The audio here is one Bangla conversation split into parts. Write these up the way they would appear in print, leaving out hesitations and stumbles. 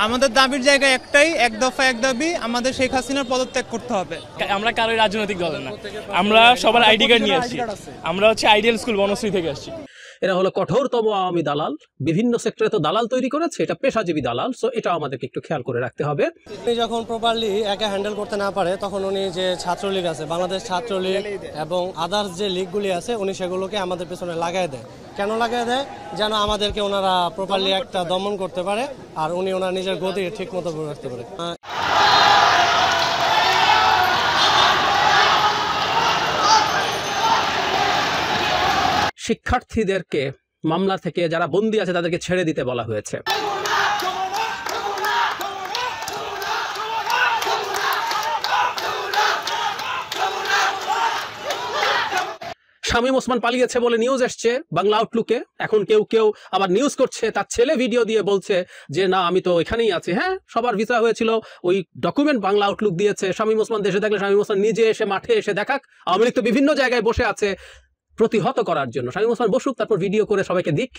আমাদের দাবির জায়গা একটাই, এক দফা এক দাবি, আমাদের শেখ হাসিনার পদত্যাগ করতে হবে। আমরা কারোই রাজনৈতিক দল না, আমরা সবার আইডি কার্ড নিয়ে আসছি। আমরা হচ্ছে আইডিয়াল স্কুল বনশ্রী থেকে আসছি। এরা হলো কঠোরতম আওয়ামী দালাল, বিভিন্ন সেক্টরে তো দালাল তৈরি করেছে, এটা পেশাজীবী দালাল। সো এটা আমাদেরকে একটু খেয়াল করে রাখতে হবে। উনি যখন প্রপারলি একা হ্যান্ডেল করতে না পারে তখন উনি যে ছাত্রলীগ আছে, বাংলাদেশ ছাত্রলীগ এবং আদার্স যে লীগগুলি আছে, উনি সেগুলোকে আমাদের পেছনে লাগাই দেয়। কেন লাগাই দেয়? যেন আমাদেরকে ওনারা প্রপারলি একটা দমন করতে পারে আর উনি ওনার নিজের গতি ঠিক মতো করে রাখতে পারে। শিক্ষার্থীদেরকে মামলা থেকে যারা বন্দী আছে তাদেরকে ছেড়ে দিতে বলা হয়েছে। শামীম ওসমান পালিয়েছে বলে নিউজ এসছে বাংলা আউটলুকে। এখন কেউ কেউ আবার নিউজ করছে, তার ছেলে ভিডিও দিয়ে বলছে যে না আমি তো এখানেই আছি। হ্যাঁ, সবার ভিসা হয়েছিল, ওই ডকুমেন্ট বাংলা আউটলুক দিয়েছে। শামীম ওসমান দেশে থাকলে শামীম ওসমান নিজে এসে মাঠে এসে দেখাক। আওয়ামী লীগ তো বিভিন্ন জায়গায় বসে আছে প্রতিহত করার জন্য। শামীম ওসমান বসুক, তারপর ভিডিও করে সবাইকে দিক।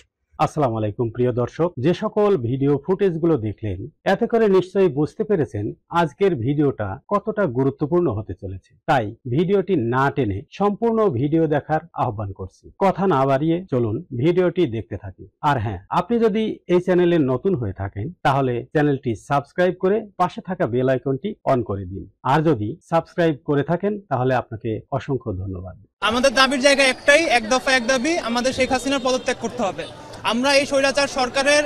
আসসালামু আলাইকুম প্রিয় দর্শক, যে সকল ভিডিও ফুটেজগুলো দেখলেন এতে করে নিশ্চয়ই বুঝতে পেরেছেন আজকের ভিডিওটা কতটা গুরুত্বপূর্ণ হতে চলেছে। তাই ভিডিওটি না টেনে সম্পূর্ণ ভিডিও দেখার আহ্বান করছি। কথা না বাড়িয়ে চলুন ভিডিওটি দেখতে থাকি। আর হ্যাঁ, আপনি যদি এই চ্যানেলে নতুন হয়ে থাকেন তাহলে চ্যানেলটি সাবস্ক্রাইব করে পাশে থাকা বেল আইকনটি অন করে দিন। আর যদি সাবস্ক্রাইব করে থাকেন তাহলে আপনাকে অসংখ্য ধন্যবাদ। আমাদের দাবির জায়গা একটাই, এক দফা এক দাবি, আমাদের শেখ হাসিনার পদত্যাগ করতে হবে। আমরা এই স্বৈরাচার সরকারের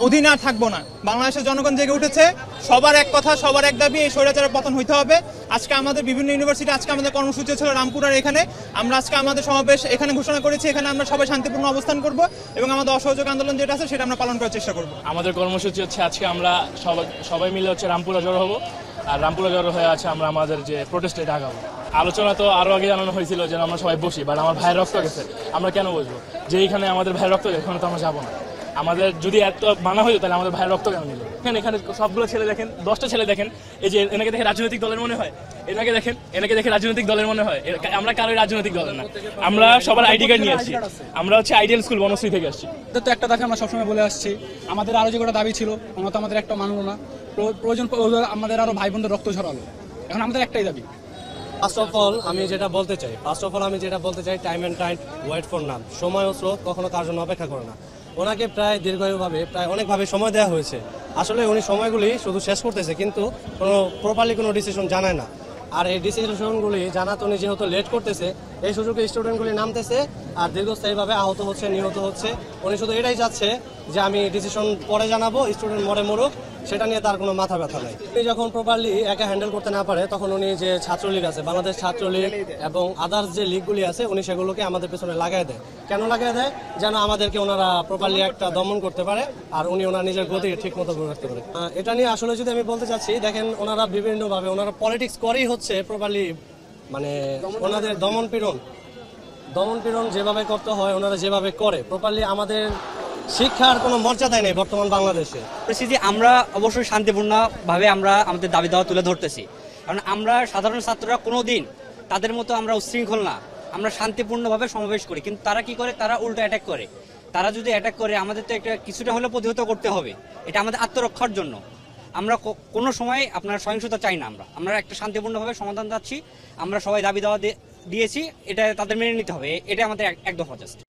অধীনে আর থাকবো না। বাংলাদেশের জনগণ জেগে উঠেছে, সবার এক কথা, সবার এক দাবি, এই স্বৈরাচারের পতন হইতে হবে। আজকে আমাদের বিভিন্ন ইউনিভার্সিটি, আজকে আমাদের কর্মসূচি ছিল রামপুরার এখানে। আমরা আজকে আমাদের সমাবেশ এখানে ঘোষণা করেছি। এখানে আমরা সবাই শান্তিপূর্ণ অবস্থান করব এবং আমাদের অসহযোগ আন্দোলন যেটা আছে সেটা আমরা পালন করার চেষ্টা করব। আমাদের কর্মসূচি হচ্ছে আজকে আমরা সবাই মিলে হচ্ছে রামপুরা জড়ো হবো। আর রামপুরা জড়ো হয়ে আছে আমরা আমাদের যে প্রোটেস্টে আগাবো। আলোচনা তো আরো আগে জানানো হয়েছিল যে আমরা সবাই বসি, বাট আমার ভাইয়ের রক্ত গেছে, আমরা কেন বসবো? যে এইখানে আমাদের ভাইয়ের রক্ত গেছে ওখানে তো আমরা যাবো না। আমাদের যদি এত মানা হইতো তাহলে আমাদের ভাইয়ের রক্ত কেন নিল? এখানে সবগুলো ছেলে দেখেন, 10টা ছেলে দেখেন, এই যে এনাকে দেখে রাজনৈতিক দলের মনে হয়, এনাকে দেখে রাজনৈতিক দলের মনে হয়। আমরা কারোই রাজনৈতিক দলের না, আমরা সবার আইডি কার্ড নিয়ে আসছি। আমরা হচ্ছে আইডিয়াল স্কুল বনশ্রী থেকে আসছি। তো একটা দাবি আমরা সবসময় বলে আসছি, আমাদের আরো যে কটা দাবি ছিল আমরা তো আমাদের একটা মানলো না। প্রয়োজন আমাদের আরো ভাই বোনদের রক্ত ঝরালো। এখন আমাদের একটাই দাবি। ফার্স্ট অফ অল আমি যেটা বলতে চাই, time and time wait for none. সময় ও স্রোত কখনো কার জন্য অপেক্ষা করে না। ওনাকে প্রায় দীর্ঘায়ুভাবে প্রায় অনেকভাবে সময় দেওয়া হয়েছে। আসলে উনি সময়গুলি শুধু শেষ করতেছে, কিন্তু কোনো প্রপারলি কোনো ডিসিশন জানায় না। আর এই ডিসিশনগুলি জানাতে উনি যেহেতু লেট করতেছে, এই সুযোগে স্টুডেন্টগুলি নামতেছে আর দীর্ঘস্থায়ীভাবে আহত হচ্ছে, নিহত হচ্ছে। উনি শুধু এটাই চাচ্ছে যে আমি ডিসিশন পরে জানাবো, স্টুডেন্ট মরুক, সেটা নিয়ে তার কোনো মাথা ব্যথা নাই। উনি যখন প্রপারলি একা হ্যান্ডেল করতে না পারে তখন উনি যে ছাত্রলীগ আছে, বাংলাদেশ ছাত্রলীগ এবং আদার্স যে লীগগুলি আছে, উনি সেগুলোকে আমাদের পেছনে লাগাই দেয়। কেন লাগাই দেয়? যেন আমাদেরকে ওনারা প্রপারলি একটা দমন করতে পারে আর উনি ওনার নিজের গতি ঠিক মতো করে রাখতে পারে। এটা নিয়ে আসলে যদি আমি বলতে চাচ্ছি, দেখেন ওনারা বিভিন্নভাবে ওনারা পলিটিক্স করেই হচ্ছে প্রপারলি, মানে ওনাদের দমন পীড়ন যেভাবে করতে হয় ওনারা যেভাবে করে প্রপারলি। আমাদের শিক্ষার কোনো মর্যাদাই নেই বর্তমান বাংলাদেশে। যে আমরা অবশ্যই শান্তিপূর্ণভাবে আমরা আমাদের দাবি দাওয়া তুলে ধরতেছি, কারণ আমরা সাধারণ ছাত্ররা কোনোদিন তাদের মতো আমরা উচ্ছৃঙ্খল না, আমরা শান্তিপূর্ণভাবে সমাবেশ করি। কিন্তু তারা কি করে? তারা উল্টো অ্যাটাক করে। তারা যদি অ্যাটাক করে আমাদের তো একটা কিছুটা হলেও প্রতিহত করতে হবে, এটা আমাদের আত্মরক্ষার জন্য। আমরা কোনো সময় আপনার সহিংসতা চাই না। আমরা একটা শান্তিপূর্ণভাবে সমাধান চাচ্ছি। আমরা সবাই দাবি দাওয়া দিয়েছি, এটা তাদের মেনে নিতে হবে। এটা আমাদের এক দফা জাস্ট।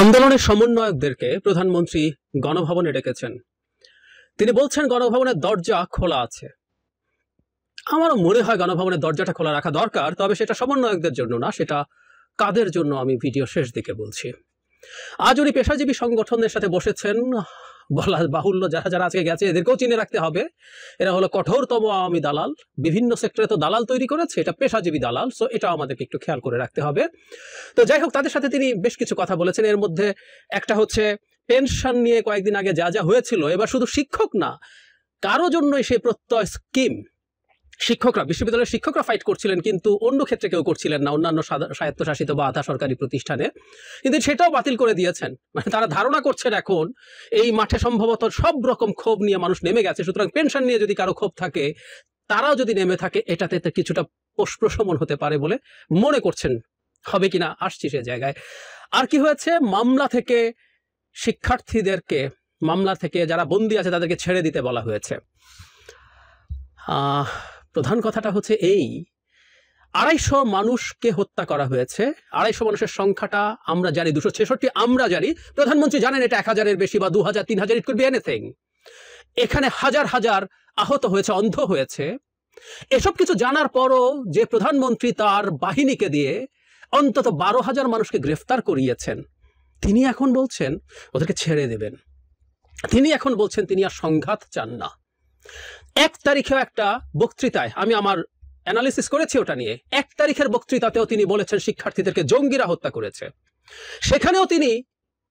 আন্দোলনের সমন্বয়কদেরকে প্রধানমন্ত্রী গণভবনে ডেকেছেন। তিনি বলছেন গণভবনের দরজা খোলা আছে। আমারও মনে হয় গণভবনের দরজাটা খোলা রাখা দরকার, তবে সেটা সমন্বয়কদের জন্য না, সেটা কাদের জন্য আমি ভিডিও শেষ দিকে বলছি। আজ উনি পেশাজীবী সংগঠনের সাথে বসেছেন, বলা বাহুল্য, যারা যারা আজকে গেছে এদেরকেও চিনে রাখতে হবে। এরা হলো কঠোরতম আওয়ামী দালাল, বিভিন্ন সেক্টরে তো দালাল তৈরি করেছে, এটা পেশাজীবী দালাল, সো এটা আমাদেরকে একটু খেয়াল করে রাখতে হবে। তো যাই হোক, তাদের সাথে তিনি বেশ কিছু কথা বলেছেন। এর মধ্যে একটা হচ্ছে পেনশন নিয়ে কয়েকদিন আগে যা যা হয়েছিল, এবার শুধু শিক্ষক না, কারো জন্যই সেই প্রত্যয় স্কিম, শিক্ষকরা, বিশ্ববিদ্যালয়ের শিক্ষকরা ফাইট করছিলেন, কিন্তু অন্য ক্ষেত্রে কেউ করছিলেন না, অন্যান্য স্বায়ত্তশাসিত বা আধা সরকারি প্রতিষ্ঠানে, কিন্তু সেটাও বাতিল করে দিয়েছেন। মানে তারা ধারণা করছেন এখন এই মাঠে সম্ভবত সব রকম ক্ষোভ নিয়ে মানুষ নেমে গেছে, সুতরাং পেনশন নিয়ে যদি কারো ক্ষোভ থাকে, তারাও যদি নেমে থাকে, এটাতে কিছুটা প্রশমন হতে পারে বলে মনে করছেন। হবে কিনা আসছি সে জায়গায়। আর কি হয়েছে, মামলা থেকে শিক্ষার্থীদেরকে, মামলা থেকে যারা বন্দী আছে তাদেরকে ছেড়ে দিতে বলা হয়েছে। প্রধান কথাটা হচ্ছে এই, 250 মানুষকে হত্যা করা হয়েছে। 250 মানুষের সংখ্যাটা আমরা জানি 266, আমরা জানি, প্রধানমন্ত্রী জানেন এটা 1000-এর বেশি বা 2000, 3000, ইট কুড বি এনিথিং। এখানে হাজার হাজার আহত হয়েছে, অন্ধ হয়েছে। এসব কিছু জানার পরও যে প্রধানমন্ত্রী তার বাহিনীকে দিয়ে অন্তত 12,000 মানুষকে গ্রেফতার করিয়েছেন, তিনি এখন বলছেন ওদেরকে ছেড়ে দেবেন। তিনি এখন বলছেন তিনি আর সংঘাত চান না। 1 তারিখেও একটা বক্তৃতায়, আমি আমার অ্যানালিসিস করেছি ওটা নিয়ে, 1 তারিখের বক্তৃতাতেও তিনি বলেছেন শিক্ষার্থীদেরকে জঙ্গিরা হত্যা করেছে। সেখানেও তিনি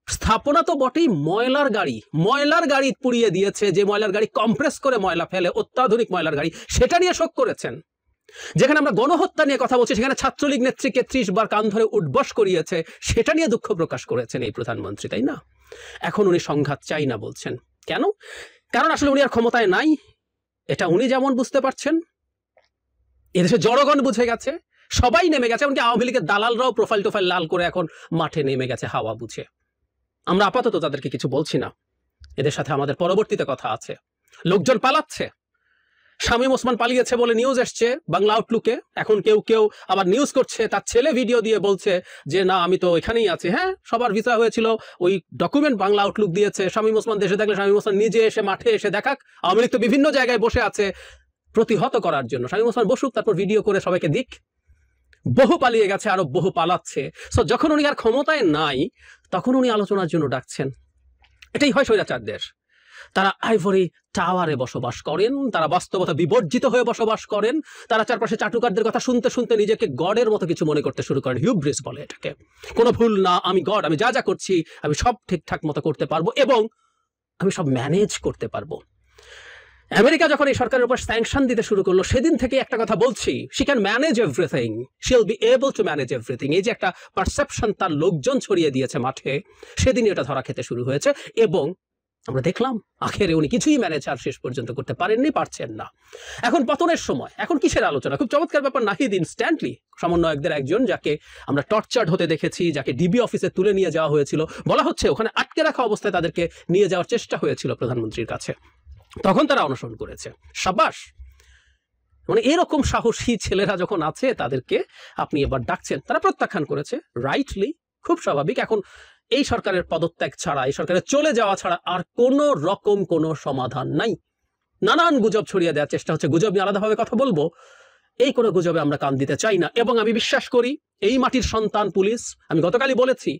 স্থাপনা তো বটেই, ময়লার গাড়ি পুড়িয়ে দিয়েছে, যে ময়লার গাড়ি কম্প্রেস করে ময়লা ফেলে, অত্যাধুনিক ময়লার গাড়ি, সেটা নিয়ে শোক করেছেন। যেখানে আমরা গণহত্যা নিয়ে কথা বলছি, সেখানে ছাত্রলীগ নেত্রীকে 30 বার কান ধরে উঠবস করিয়েছে, সেটা নিয়ে দুঃখ প্রকাশ করেছেন এই প্রধানমন্ত্রী, তাই না? এখন উনি সংঘাত চাই না বলছেন কেন? কারণ আসলে উনি আর ক্ষমতায় নাই, এটা উনি যেমন বুঝতে পারছেন, এদেশে জনগণ বুঝে গেছে, সবাই নেমে গেছে, এমনকি আওয়ামী লীগের দালালরাও প্রোফাইল টোফাইল লাল করে এখন মাঠে নেমে গেছে হাওয়া বুঝে। আমরা আপাতত তাদেরকে কিছু বলছি না, এদের সাথে আমাদের পরবর্তীতে কথা আছে। লোকজন পালাচ্ছে, শামীম ওসমান পালিয়েছে বলে নিউজ এসছে বাংলা আউটলুকে। এখন কেউ কেউ আবার নিউজ করছে, তার ছেলে ভিডিও দিয়ে বলছে যে না আমি তো এখানেই আছি। হ্যাঁ, সবার ভিসা হয়েছিল, ওই ডকুমেন্ট বাংলা আউটলুক দিয়েছে। শামীম ওসমান দেশে থাকলে শামীম ওসমান নিজে এসে মাঠে এসে দেখাক, আওয়ামী লীগ তো বিভিন্ন জায়গায় বসে আছে প্রতিহত করার জন্য। শামীম ওসমান বসুক, তারপর ভিডিও করে সবাইকে দিক। বহু পালিয়ে গেছে, আরো বহু পালাচ্ছে। সো যখন উনি আর ক্ষমতায় নাই, তখন উনি আলোচনার জন্য ডাকছেন। এটাই হয় স্বৈরাচারদের। তারা আইভরি টাওয়ারে বসবাস করেন, তারা বাস্তবতা বিবর্জিত হয়ে বসবাস করেন, তারা চারপাশে চাটুকারদের কথা শুনতে শুনতে নিজেকে গডের মতো কিছু মনে করতে শুরু করেন। হিউব্রিস বলে এটাকে। কোনো ভুল না, আমি গড, আমি যা যা করছি আমি সব ঠিকঠাক মতো করতে পারবো এবং আমি সব ম্যানেজ করতে পারবো। আমেরিকা যখন এই সরকারের উপর স্যাংশন দিতে শুরু করলো, সেদিন থেকে একটা কথা বলছি, she can manage everything, she will be able to manage everything. এই যে একটা পারসেপশন তার লোকজন ছড়িয়ে দিয়েছে মাঠে, সেদিনই এটা ধরা খেতে শুরু হয়েছে এবং আমরা দেখলাম আখেরে উনি কিছুই ম্যানেজ আর শেষ পর্যন্ত করতে পারেননি, পারছেন না। এখন পতনের সময়, এখন কিসের আলোচনা? খুব চমৎকার ব্যাপার, নাহিদ ইনস্ট্যান্টলি সমন্বয়কদের একজন, যাকে আমরা টর্চার্ড হতে দেখেছি, যাকে ডিবি অফিসে তুলে নিয়ে যাওয়া হয়েছিল, বলা হচ্ছে ওখানে আটকে রাখা অবস্থায় তাদেরকে নিয়ে যাওয়ার চেষ্টা হয়েছিল প্রধানমন্ত্রীর কাছে, তখন তারা অনশন করেছে। সাবাস, মানে এরকম সাহসী ছেলেরা যখন আছে তাদেরকে আপনি এবার ডাকছেন। তারা প্রত্যাখ্যান করেছে, রাইটলি, খুব স্বাভাবিক। এখন এই সরকারের পদত্যাগ ছাড়া, এই সরকারের চলে যাওয়া ছাড়া আর কোনো রকম কোনো সমাধান নাই। নানান গুজব ছড়িয়ে দেওয়ার চেষ্টা হচ্ছে, গুজব নিয়ে আলাদাভাবে কথা বলবো, এই কোনো গুজবে আমরা কান দিতে চাই না। এবং আমি বিশ্বাস করি এই মাটির সন্তান পুলিশ, আমি গতকালই বলেছি,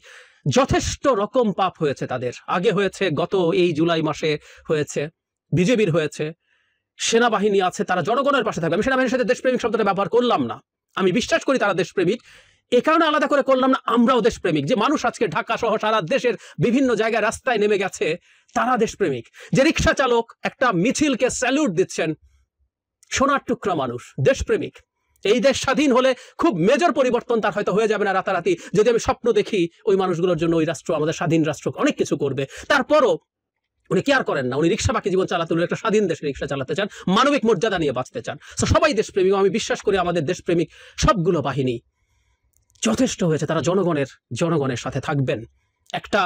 যথেষ্ট রকম পাপ হয়েছে তাদের। আগে হয়েছে, গত এই জুলাই মাসে হয়েছে, বিজেপির হয়েছে, সেনাবাহিনী আছে, তারা জনগণের পাশে থাকবে। আমি সেনাবাহিনীর সাথে দেশপ্রেমিক শব্দটা ব্যবহার করলাম না, আমি বিশ্বাস করি তারা দেশপ্রেমিক, এ কারণে আলাদা করে করলাম না। আমরাও দেশপ্রেমিক। যে মানুষ আজকে ঢাকা সহ সারা দেশের বিভিন্ন জায়গায় রাস্তায় নেমে গেছে, তারা দেশপ্রেমিক। যে রিক্সা চালক একটা মিছিলকে স্যালুট দিচ্ছেন, সোনার টুকরা মানুষ, দেশপ্রেমিক। এই দেশ স্বাধীন হলে খুব মেজর পরিবর্তন তার হয়তো হয়ে যাবে না রাতারাতি, যদি আমি স্বপ্ন দেখি ওই মানুষগুলোর জন্য ওই রাষ্ট্র, আমাদের স্বাধীন রাষ্ট্র অনেক কিছু করবে, তারপরও উনি কেয়ার করেন না। উনি রিক্সা বাকি জীবন চালাতে, উনি একটা স্বাধীন দেশে রিক্সা চালাতে চান, মানবিক মর্যাদা নিয়ে বাঁচতে চান। সবাই দেশপ্রেমিক। আমি বিশ্বাস করি আমাদের দেশপ্রেমিক সবগুলো বাহিনী যথেষ্ট হয়েছে, তারা জনগণের সাথে থাকবেন। একটা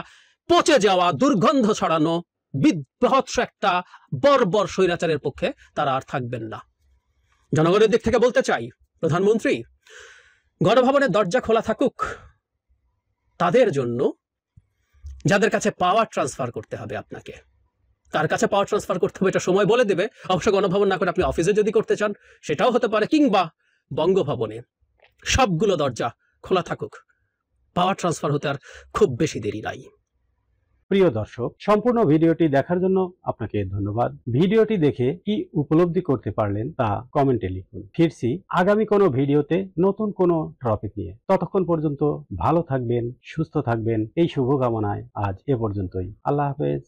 পচে যাওয়া, দুর্গন্ধ ছড়ানো, বিভৎস একটা বর্বর স্বৈরাচারের পক্ষে তারা আর থাকবেন না। জনগণের দিক থেকে বলতে চাই, প্রধানমন্ত্রী, গণভবনের দরজা খোলা থাকুক তাদের জন্য, যাদের কাছে পাওয়ার ট্রান্সফার করতে হবে আপনাকে, কার কাছে পাওয়ার ট্রান্সফার করতে হবে এটা সময় বলে দেবে। অবশ্য গণভবন না করে আপনি অফিসে যদি করতে চান সেটাও হতে পারে, কিংবা বঙ্গভবনে, সবগুলো দরজা খোলা থাকুক। পাওয়ার ট্রান্সফার হতে আর খুব বেশি দেরি নাই। প্রিয় দর্শক, সম্পূর্ণ ভিডিওটি দেখার জন্য আপনাকে ধন্যবাদ। ভিডিওটি দেখে কি উপলব্ধি করতে পারলেন তা কমেন্টে লিখুন। ফিরছি আগামী কোনো ভিডিওতে নতুন কোনো টপিক নিয়ে। ততক্ষণ পর্যন্ত ভালো থাকবেন, সুস্থ থাকবেন, এই শুভকামনায় আজ এ পর্যন্তই। আল্লাহ হাফেজ।